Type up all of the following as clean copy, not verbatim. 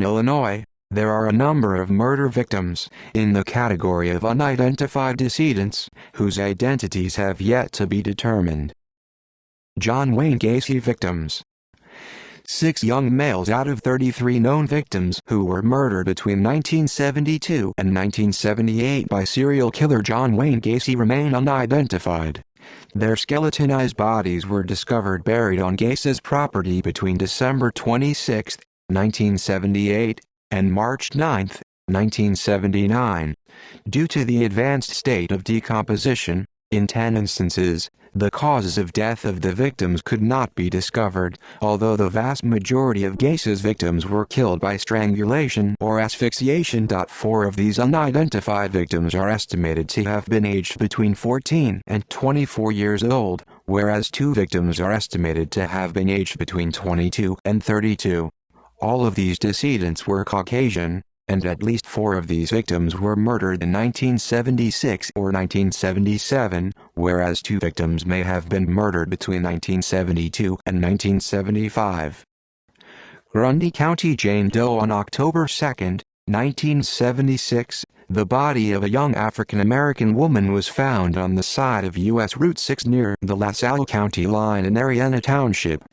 Illinois, there are a number of murder victims, in the category of unidentified decedents, whose identities have yet to be determined. John Wayne Gacy victims. 6 young males out of 33 known victims who were murdered between 1972 and 1978 by serial killer John Wayne Gacy remain unidentified. Their skeletonized bodies were discovered buried on Gacy's property between December 26, 1978, and March 9, 1979. Due to the advanced state of decomposition, in 10 instances, the causes of death of the victims could not be discovered, although the vast majority of Gacy's victims were killed by strangulation or asphyxiation. 4 of these unidentified victims are estimated to have been aged between 14 and 24 years old, whereas 2 victims are estimated to have been aged between 22 and 32. All of these decedents were Caucasian, and at least 4 of these victims were murdered in 1976 or 1977, whereas 2 victims may have been murdered between 1972 and 1975. Grundy County Jane Doe. On October 2, 1976, the body of a young African-American woman was found on the side of U.S. Route 6 near the LaSalle County line in Ariana Township.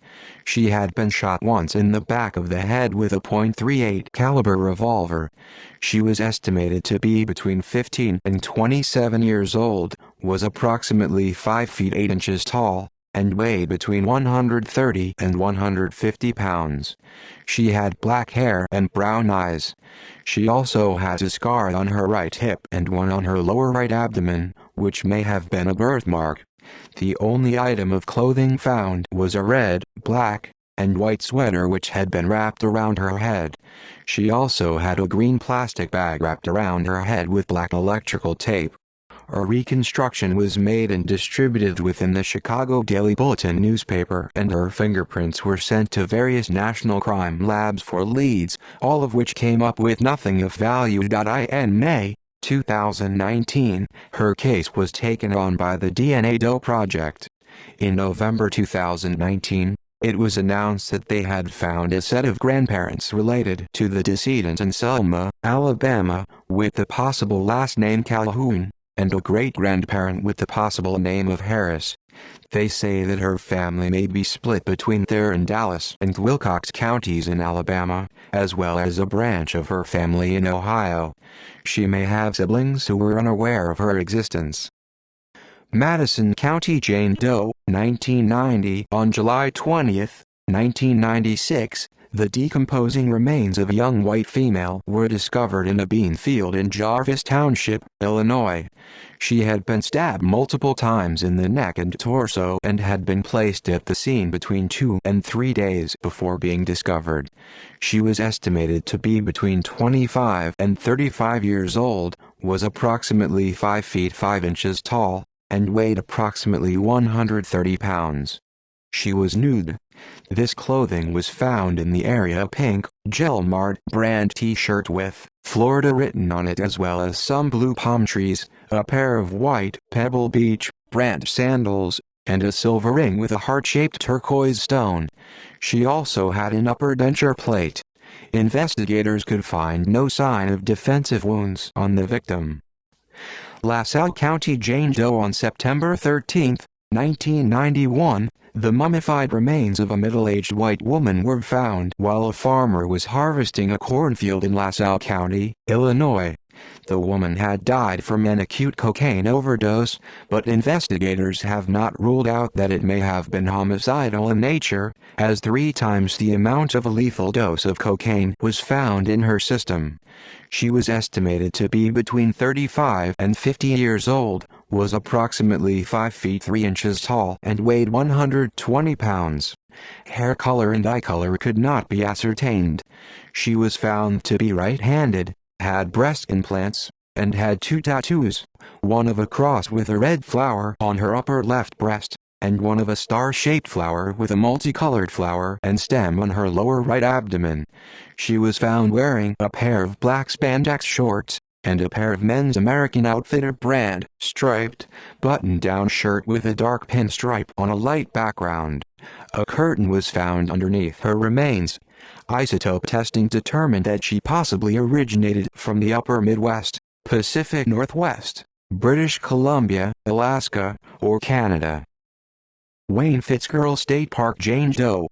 She had been shot once in the back of the head with a .38 caliber revolver. She was estimated to be between 15 and 27 years old, was approximately 5 feet 8 inches tall, and weighed between 130 and 150 pounds. She had black hair and brown eyes. She also had a scar on her right hip and one on her lower right abdomen, which may have been a birthmark. The only item of clothing found was a red, black, and white sweater which had been wrapped around her head. She also had a green plastic bag wrapped around her head with black electrical tape. A reconstruction was made and distributed within the Chicago Daily Bulletin newspaper, and her fingerprints were sent to various national crime labs for leads, all of which came up with nothing of value. In May 2019, her case was taken on by the DNA Doe Project. In November 2019, it was announced that they had found a set of grandparents related to the decedent in Selma, Alabama, with the possible last name Calhoun, and a great-grandparent with the possible name of Harris. They say that her family may be split between their and Dallas and Wilcox counties in Alabama, as well as a branch of her family in Ohio. She may have siblings who were unaware of her existence. Madison County Jane Doe, 1990. On July 20, 1996, the decomposing remains of a young white female were discovered in a bean field in Jarvis Township, Illinois. She had been stabbed multiple times in the neck and torso and had been placed at the scene between 2 and 3 days before being discovered. She was estimated to be between 25 and 35 years old, was approximately 5 feet 5 inches tall, and weighed approximately 130 pounds. She was nude. This clothing was found in the area pink, Gelmart brand t-shirt with Florida written on it, as well as some blue palm trees, a pair of white Pebble Beach brand sandals, and a silver ring with a heart-shaped turquoise stone. She also had an upper denture plate. Investigators could find no sign of defensive wounds on the victim. LaSalle County Jane Doe. On September 13, 1991, the mummified remains of a middle-aged white woman were found while a farmer was harvesting a cornfield in LaSalle County, Illinois. The woman had died from an acute cocaine overdose, but investigators have not ruled out that it may have been homicidal in nature, as 3 times the amount of a lethal dose of cocaine was found in her system. She was estimated to be between 35 and 50 years old, was approximately 5 feet 3 inches tall, and weighed 120 pounds. Hair color and eye color could not be ascertained. She was found to be right-handed, had breast implants, and had 2 tattoos, one of a cross with a red flower on her upper left breast, and one of a star-shaped flower with a multicolored flower and stem on her lower right abdomen. She was found wearing a pair of black spandex shorts, and a pair of men's American Outfitter brand, striped, button-down shirt with a dark pinstripe on a light background. A curtain was found underneath her remains. Isotope testing determined that she possibly originated from the upper Midwest, Pacific Northwest, British Columbia, Alaska, or Canada. Wayne Fitzgerald State Park. Jane Doe.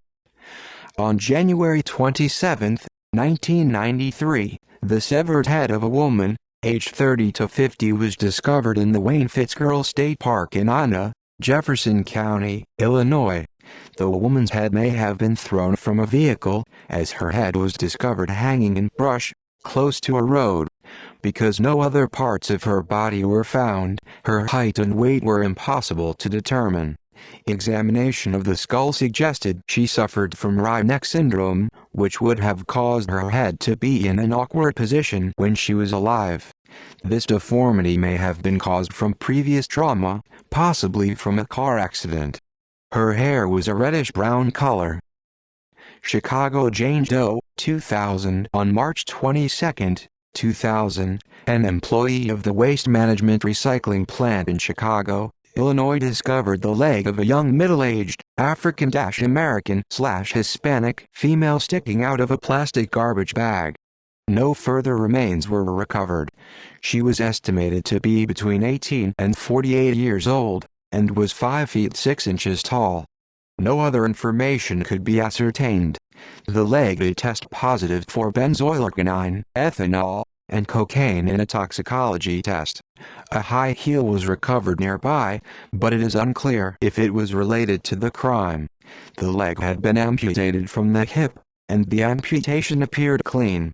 On January 27, 1993, the severed head of a woman, aged 30 to 50, was discovered in the Wayne Fitzgerald State Park in Ina, Jefferson County, Illinois. The woman's head may have been thrown from a vehicle, as her head was discovered hanging in brush, close to a road. Because no other parts of her body were found, her height and weight were impossible to determine. Examination of the skull suggested she suffered from wry neck syndrome, which would have caused her head to be in an awkward position when she was alive. This deformity may have been caused from previous trauma, possibly from a car accident. Her hair was a reddish-brown color. Chicago. Jane Doe, 2000. On March 22, 2000, an employee of the waste management recycling plant in Chicago, Illinois, discovered the leg of a young middle-aged, African-American/Hispanic female sticking out of a plastic garbage bag. No further remains were recovered. She was estimated to be between 18 and 48 years old, and was 5 feet 6 inches tall. No other information could be ascertained. The leg did test positive for benzoyl-arginine, ethanol, and cocaine in a toxicology test. A high heel was recovered nearby, but it is unclear if it was related to the crime. The leg had been amputated from the hip, and the amputation appeared clean.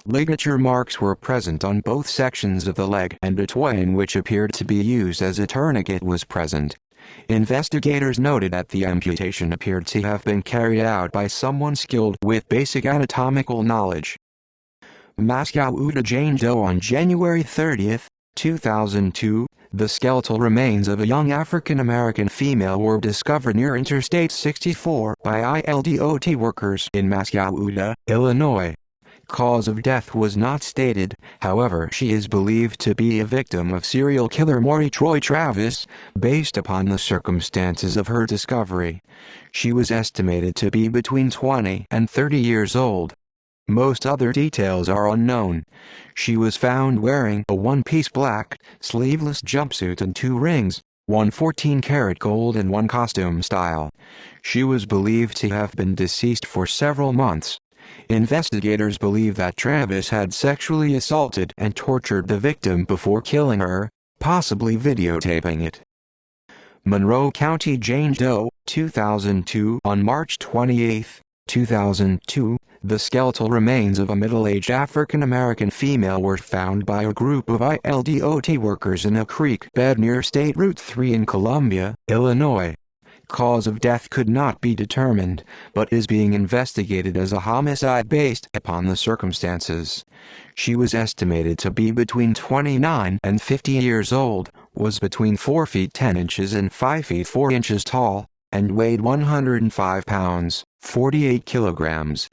Ligature marks were present on both sections of the leg, and a toy which appeared to be used as a tourniquet was present. Investigators noted that the amputation appeared to have been carried out by someone skilled with basic anatomical knowledge. Massachusetts. Jane Doe. On January 30, 2002, the skeletal remains of a young African-American female were discovered near Interstate 64 by ILDOT workers in Massachusetts, Illinois. Cause of death was not stated, however she is believed to be a victim of serial killer Maury Troy Travis, based upon the circumstances of her discovery. She was estimated to be between 20 and 30 years old. Most other details are unknown. She was found wearing a one-piece black, sleeveless jumpsuit and 2 rings, one 14-karat gold and one costume style. She was believed to have been deceased for several months. Investigators believe that Travis had sexually assaulted and tortured the victim before killing her, possibly videotaping it. Monroe County. Jane Doe, 2002. On March 28, 2002, the skeletal remains of a middle-aged African-American female were found by a group of ILDOT workers in a creek bed near State Route 3 in Columbia, Illinois. Cause of death could not be determined, but is being investigated as a homicide based upon the circumstances. She was estimated to be between 29 and 50 years old, was between 4 feet 10 inches and 5 feet 4 inches tall, and weighed 105 pounds, 48 kilograms.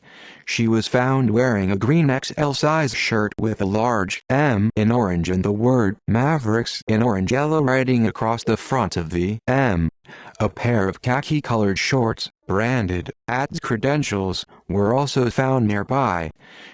She was found wearing a green XL-size shirt with a large M in orange and the word Mavericks in orange yellow writing across the front of the M. A pair of khaki-colored shorts, branded "Ads Credentials," were also found nearby.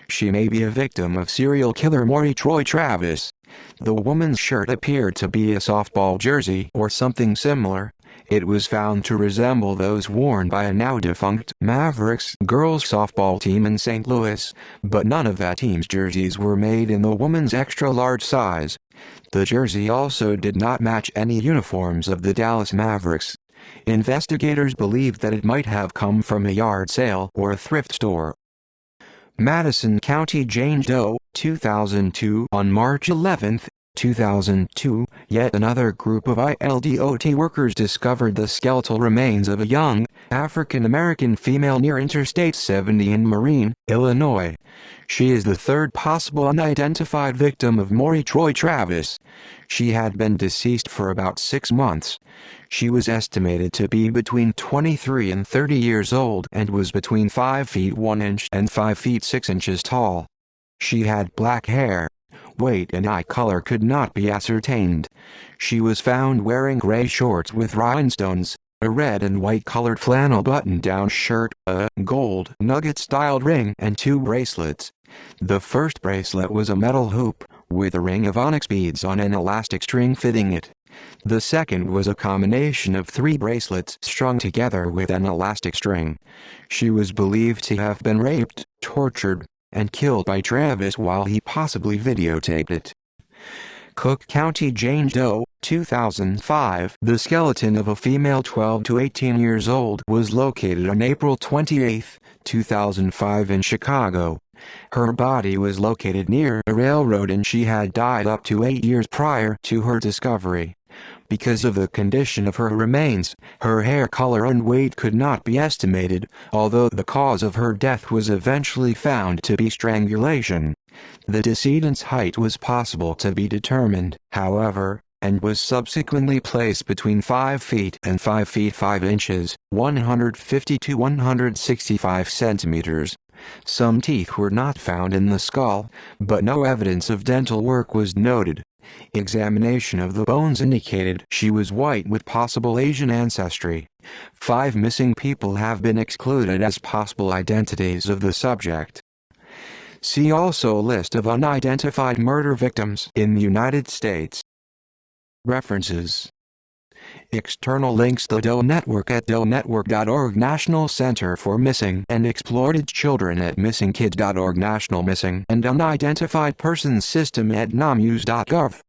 She may be a victim of serial killer Maury Troy Travis. The woman's shirt appeared to be a softball jersey or something similar. It was found to resemble those worn by a now-defunct Mavericks girls softball team in St. Louis, but none of that team's jerseys were made in the woman's extra-large size. The jersey also did not match any uniforms of the Dallas Mavericks. Investigators believed that it might have come from a yard sale or a thrift store. Madison County. Jane Doe, 2002. On March 11, 2002, yet another group of ILDOT workers discovered the skeletal remains of a young, African-American female near Interstate 70 in Marine, Illinois. She is the third possible unidentified victim of Maury Troy Travis. She had been deceased for about 6 months. She was estimated to be between 23 and 30 years old and was between 5 feet 1 inch and 5 feet 6 inches tall. She had black hair. Weight and eye color could not be ascertained. She was found wearing gray shorts with rhinestones, a red and white colored flannel button-down shirt, a gold nugget-styled ring, and 2 bracelets. The first bracelet was a metal hoop, with a ring of onyx beads on an elastic string fitting it. The second was a combination of 3 bracelets strung together with an elastic string. She was believed to have been raped, tortured, and killed by Travis while he possibly videotaped it. Cook County Jane Doe, 2005. The skeleton of a female 12 to 18 years old was located on April 28, 2005 in Chicago. Her body was located near a railroad and she had died up to 8 years prior to her discovery. Because of the condition of her remains, her hair color and weight could not be estimated, although the cause of her death was eventually found to be strangulation. The decedent's height was possible to be determined, however, and was subsequently placed between 5 feet and 5 feet 5 inches, 150 to 165 centimeters. Some teeth were not found in the skull, but no evidence of dental work was noted. Examination of the bones indicated she was white with possible Asian ancestry. 5 missing people have been excluded as possible identities of the subject. See also list of unidentified murder victims in the United States. References. External links: The Doe Network at doenetwork.org, National Center for Missing and Exploited Children at missingkids.org, National Missing and Unidentified Persons System at namus.gov.